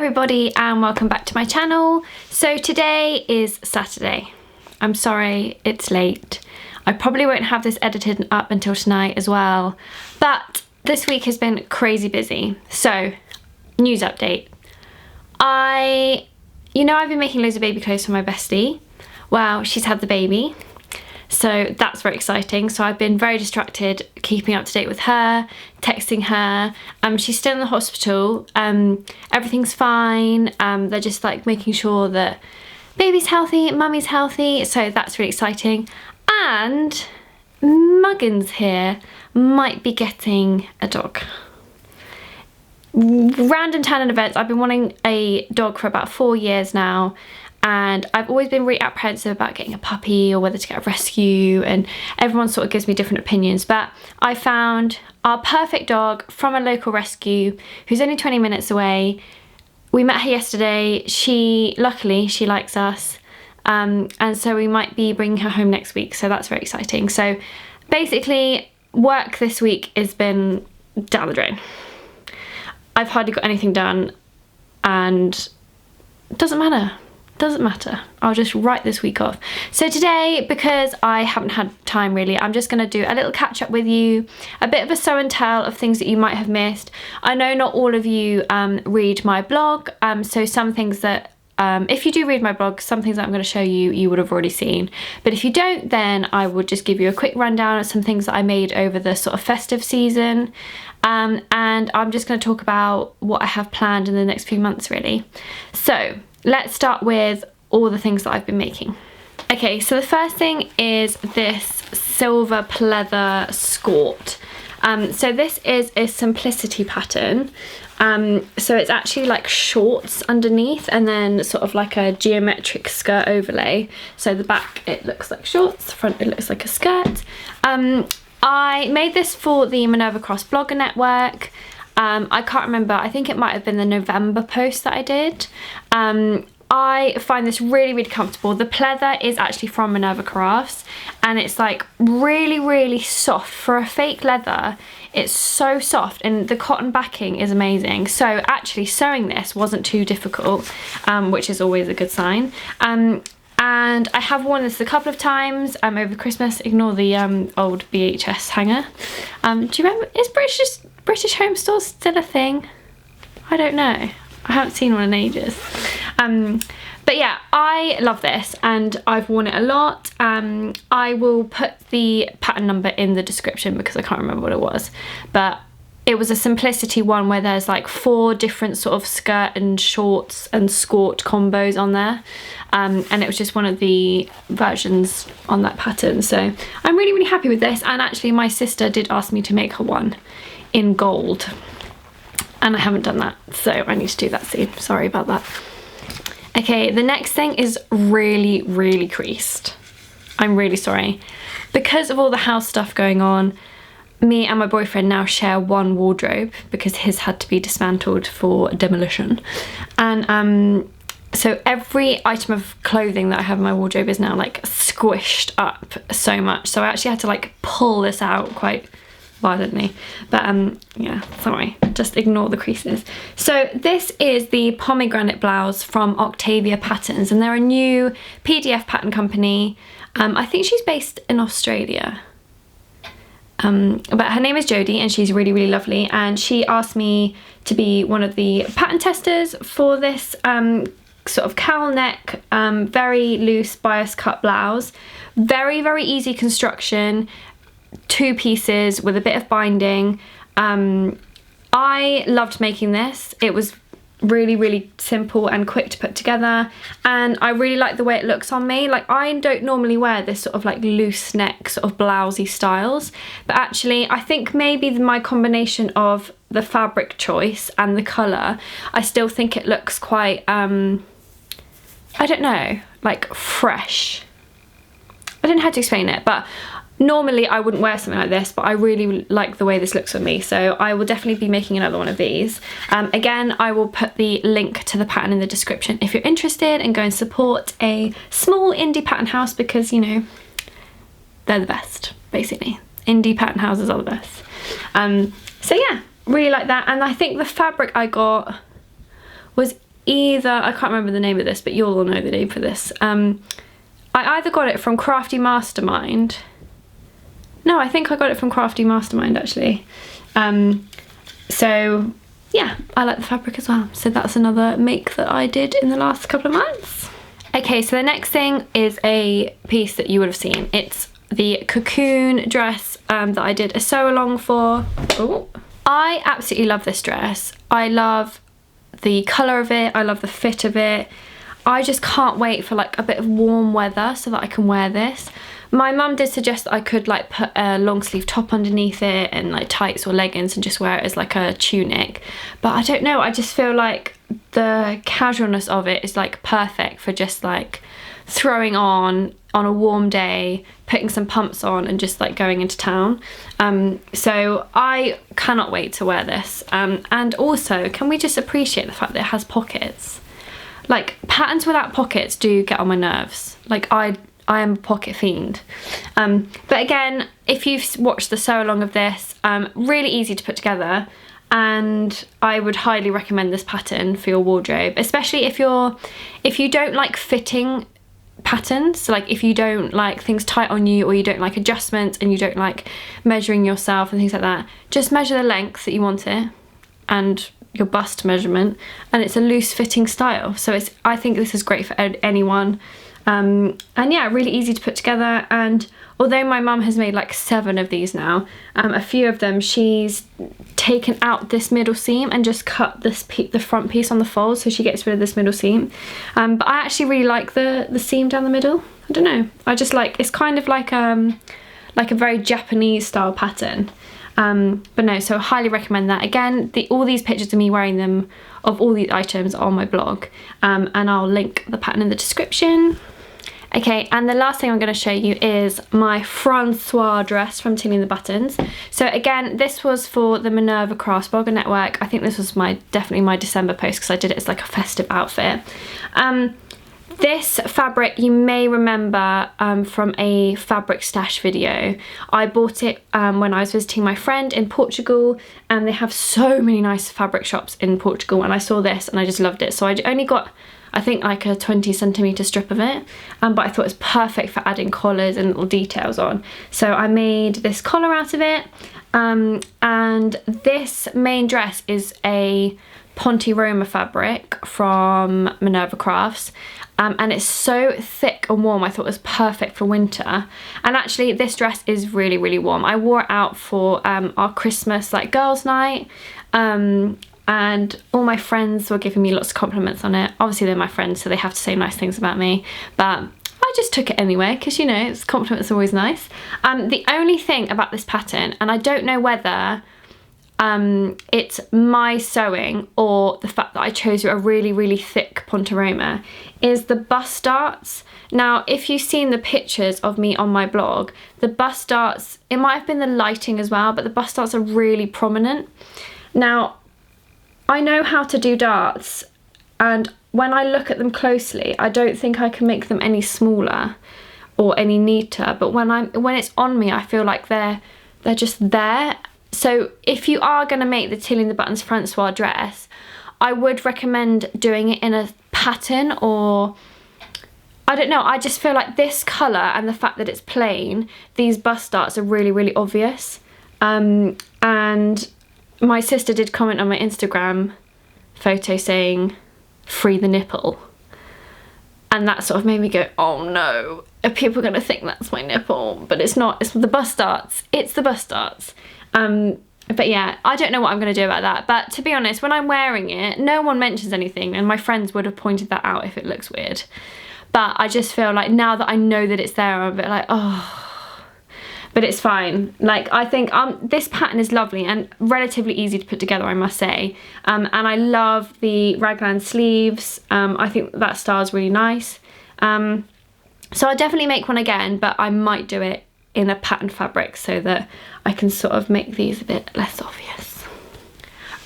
everybody and welcome back to my channel. So today is Saturday. I'm sorry it's late. I probably won't have this edited up until tonight as well, but this week has been crazy busy. So, news update. I've been making loads of baby clothes for my bestie. Well, she's had the baby. So that's very exciting. So I've been very distracted keeping up to date with her, texting her. She's still in the hospital. Everything's fine. They're just like making sure that baby's healthy, mummy's healthy. So that's really exciting. And Muggins here might be getting a dog. Random turn and events. I've been wanting a dog for about 4 years now. And I've always been really apprehensive about getting a puppy or whether to get a rescue, and everyone sort of gives me different opinions. But I found our perfect dog from a local rescue who's only 20 minutes away. We met her yesterday. Luckily, she likes us. And so we might be bringing her home next week. So that's very exciting. So basically, work this week has been down the drain. I've hardly got anything done, and it doesn't matter. Doesn't matter. I'll just write this week off. So today, because I haven't had time really, I'm just going to do a little catch up with you, a bit of a show and tell of things that you might have missed. I know not all of you read my blog, so some things that if you do read my blog, some things that I'm going to show you, you would have already seen. But if you don't, then I will just give you a quick rundown of some things that I made over the sort of festive season. And I'm just going to talk about what I have planned in the next few months really. So let's start with all the things that I've been making. Okay, so the first thing is this silver pleather skort. So this is a simplicity pattern. So it's actually like shorts underneath and then sort of like a geometric skirt overlay. So the back, it looks like shorts, the front, it looks like a skirt. I made this for the Minerva Cross Blogger Network. I can't remember, I think it might have been the November post that I did. I find this really, really comfortable. The pleather is actually from Minerva Crafts and it's like really, really soft. For a fake leather, it's so soft and the cotton backing is amazing. So actually sewing this wasn't too difficult, which is always a good sign. And I have worn this a couple of times over Christmas. Ignore the old VHS hanger. Do you remember, is British Home Stores still a thing? I don't know. I haven't seen one in ages. But yeah, I love this and I've worn it a lot. I will put the pattern number in the description because I can't remember what it was. But it was a simplicity one where there's like 4 different sort of skirt and shorts and skort combos on there. And it was just one of the versions on that pattern. So I'm really, really happy with this. And actually my sister did ask me to make her one in gold. And I haven't done that, so I need to do that soon. Sorry about that. Okay, the next thing is really, really creased. I'm really sorry. Because of all the house stuff going on, me and my boyfriend now share one wardrobe because his had to be dismantled for demolition. And so every item of clothing that I have in my wardrobe is now like squished up so much. So I actually had to like pull this out quite violently. But yeah, sorry, just ignore the creases. So this is the Pomegranate Blouse from Octavia Patterns and they're a new PDF pattern company. I think she's based in Australia. But her name is Jodie and she's really, really lovely, and she asked me to be one of the pattern testers for this sort of cowl neck, very loose bias cut blouse. Very, very easy construction, 2 pieces with a bit of binding. I loved making this. It was really, really simple and quick to put together, and I really like the way it looks on me. Like, I don't normally wear this sort of like loose neck sort of blousey styles, but actually I think maybe my combination of the fabric choice and the colour, I still think it looks quite I don't know, like fresh. I don't know how to explain it, but normally I wouldn't wear something like this, but I really like the way this looks on me, so I will definitely be making another one of these. Again, I will put the link to the pattern in the description if you're interested, and go and support a small indie pattern house because, you know, they're the best, basically. Indie pattern houses are the best. So yeah, really like that, and I think the fabric I got was either, I can't remember the name of this, but you'll all know the name for this. I either got it from Crafty Mastermind. No, I think I got it from Crafty Mastermind actually. So yeah, I like the fabric as well. So that's another make that I did in the last couple of months. Okay, so the next thing is a piece that you would have seen. It's the Cocoon Dress that I did a sew along for. Oh, I absolutely love this dress. I love the colour of it. I love the fit of it. I just can't wait for like a bit of warm weather so that I can wear this. My mum did suggest that I could like put a long sleeve top underneath it and like tights or leggings and just wear it as like a tunic. But I don't know, I just feel like the casualness of it is like perfect for just like throwing on a warm day, putting some pumps on and just like going into town. So I cannot wait to wear this. And also, can we just appreciate the fact that it has pockets? Like, patterns without pockets do get on my nerves. Like, I am a pocket fiend. But again, if you've watched the sew along of this, really easy to put together, and I would highly recommend this pattern for your wardrobe, especially if you don't like fitting patterns. So like if you don't like things tight on you, or you don't like adjustments, and you don't like measuring yourself and things like that, just measure the length that you want it and your bust measurement, and it's a loose fitting style. So I think this is great for anyone. And yeah, really easy to put together. And although my mum has made like 7 of these now, a few of them she's taken out this middle seam and just cut the front piece on the fold, so she gets rid of this middle seam. But I actually really like the seam down the middle. I don't know, I just like, it's kind of like a very Japanese style pattern. But no, so I highly recommend that. Again, all these pictures of me wearing them, of all these items, are on my blog, and I'll link the pattern in the description. Okay, and the last thing I'm going to show you is my Francois dress from Tilly and the Buttons. So again, this was for the Minerva Crafts blogger network. I think this was definitely my December post, because I did it as like a festive outfit. This fabric you may remember from a fabric stash video. I bought it when I was visiting my friend in Portugal, and they have so many nice fabric shops in Portugal, and I saw this and I just loved it. So I only got, I think, like a 20cm strip of it, but I thought it was perfect for adding collars and little details on. So I made this collar out of it, and this main dress is a Ponte Roma fabric from Minerva Crafts. And it's so thick and warm, I thought it was perfect for winter. And actually this dress is really, really warm. I wore it out for our Christmas like girls' night, and all my friends were giving me lots of compliments on it. Obviously they're my friends, so they have to say nice things about me, but I just took it anyway, because you know, compliments are always nice. The only thing about this pattern, and I don't know whether it's my sewing or the fact that I chose a really, really thick Ponte Roma, is the bust darts. Now, if you've seen the pictures of me on my blog, the bust darts, it might have been the lighting as well, but the bust darts are really prominent. Now, I know how to do darts, and when I look at them closely, I don't think I can make them any smaller or any neater, but when it's on me, I feel like they're just there. So if you are going to make the Tilly and the Buttons Francois dress, I would recommend doing it in a pattern, or I don't know, I just feel like this colour and the fact that it's plain, these bust darts are really, really obvious. And my sister did comment on my Instagram photo saying, "Free the nipple." And that sort of made me go, oh no, are people going to think that's my nipple? But it's not, it's the bust darts. It's the bust darts. But yeah, I don't know what I'm going to do about that. But to be honest, when I'm wearing it, no one mentions anything, and my friends would have pointed that out if it looks weird. But I just feel like now that I know that it's there, I'm a bit like, oh. But it's fine. Like, I think this pattern is lovely and relatively easy to put together, I must say. And I love the raglan sleeves. I think that style is really nice. So I'll definitely make one again, but I might do it in a pattern fabric so that I can sort of make these a bit less obvious.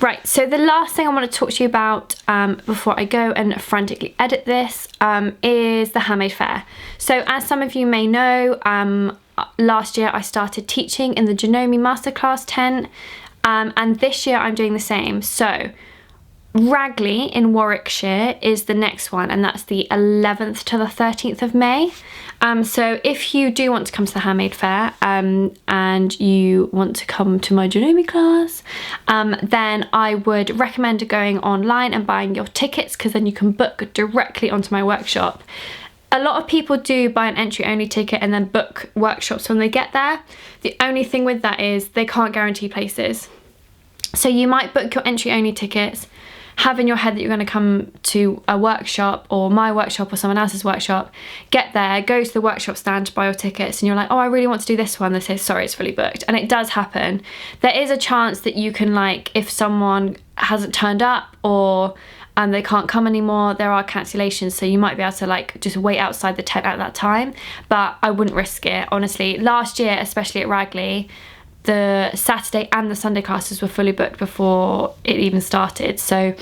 Right, so the last thing I want to talk to you about before I go and frantically edit this is the handmade fair. So as some of you may know, last year I started teaching in the Janome Masterclass tent, and this year I'm doing the same. So Ragley in Warwickshire is the next one, and that's the 11th to the 13th of May. So if you do want to come to the handmade fair and you want to come to my Janome class, then I would recommend going online and buying your tickets, because then you can book directly onto my workshop. A lot of people do buy an entry only ticket and then book workshops when they get there. The only thing with that is they can't guarantee places. So you might book your entry only tickets, have in your head that you're going to come to a workshop or my workshop or someone else's workshop, get there, go to the workshop stand to buy your tickets, and you're like, oh, I really want to do this one. They say, sorry, it's fully booked. And it does happen. There is a chance that you can, like, if someone hasn't turned up or they can't come anymore, there are cancellations, so you might be able to, like, just wait outside the tent at that time, but I wouldn't risk it, honestly. Last year, especially at Ragley, the Saturday and the Sunday classes were fully booked before it even started. So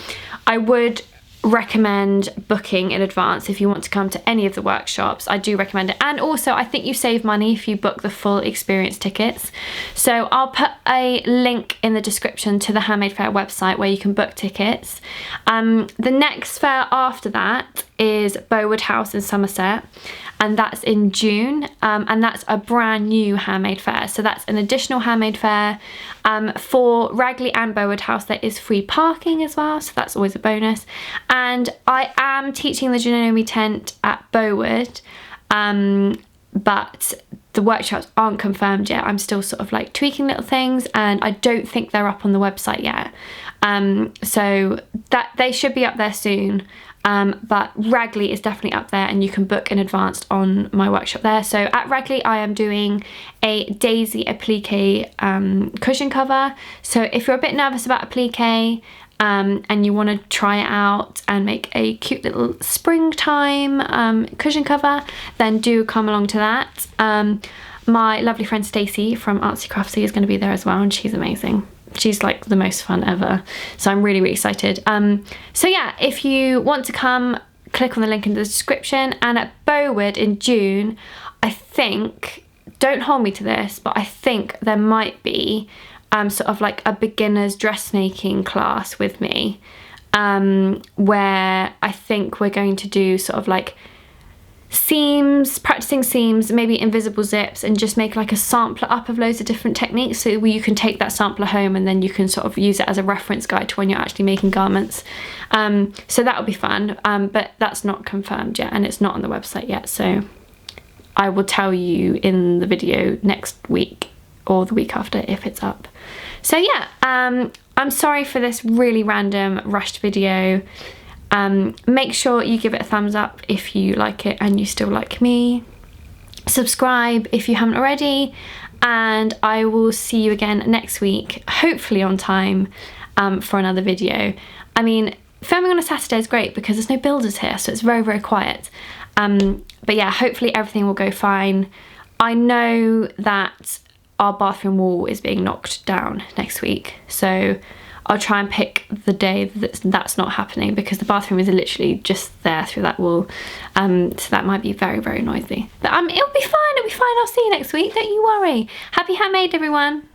I would recommend booking in advance if you want to come to any of the workshops. I do recommend it. And also I think you save money if you book the full experience tickets. So I'll put a link in the description to the Handmade Fair website where you can book tickets. The next fair after that is Bowood House in Somerset, and that's in June, and that's a brand new handmade fair. So that's an additional handmade fair. For Ragley and Bowood House there is free parking as well, so that's always a bonus. And I am teaching the Janome tent at Bowood, but the workshops aren't confirmed yet. I'm still sort of like tweaking little things, and I don't think they're up on the website yet. So that they should be up there soon. But Ragley is definitely up there, and you can book in advance on my workshop there. So at Ragley I am doing a daisy applique cushion cover. So if you're a bit nervous about applique and you want to try it out and make a cute little springtime cushion cover, then do come along to that. My lovely friend Stacey from Artsy Craftsy is going to be there as well, and she's amazing. She's like the most fun ever, so I'm really excited. So yeah, if you want to come, click on the link in the description. And at Bowood in June, I think, don't hold me to this, but I think there might be sort of like a beginner's dressmaking class with me, where I think we're going to do sort of like seams, practicing seams, maybe invisible zips, and just make like a sampler up of loads of different techniques, so you can take that sampler home and then you can sort of use it as a reference guide to when you're actually making garments. So that will be fun, but that's not confirmed yet and it's not on the website yet, so I will tell you in the video next week or the week after if it's up. So yeah, I'm sorry for this really random rushed video. Make sure you give it a thumbs up if you like it and you still like me. Subscribe if you haven't already, and I will see you again next week, hopefully on time, for another video. I mean, filming on a Saturday is great because there's no builders here, so it's very quiet. But yeah, hopefully everything will go fine. I know that our bathroom wall is being knocked down next week, so I'll try and pick the day that's not happening, because the bathroom is literally just there through that wall. So that might be very noisy. But it'll be fine, I'll see you next week, don't you worry. Happy handmade, everyone.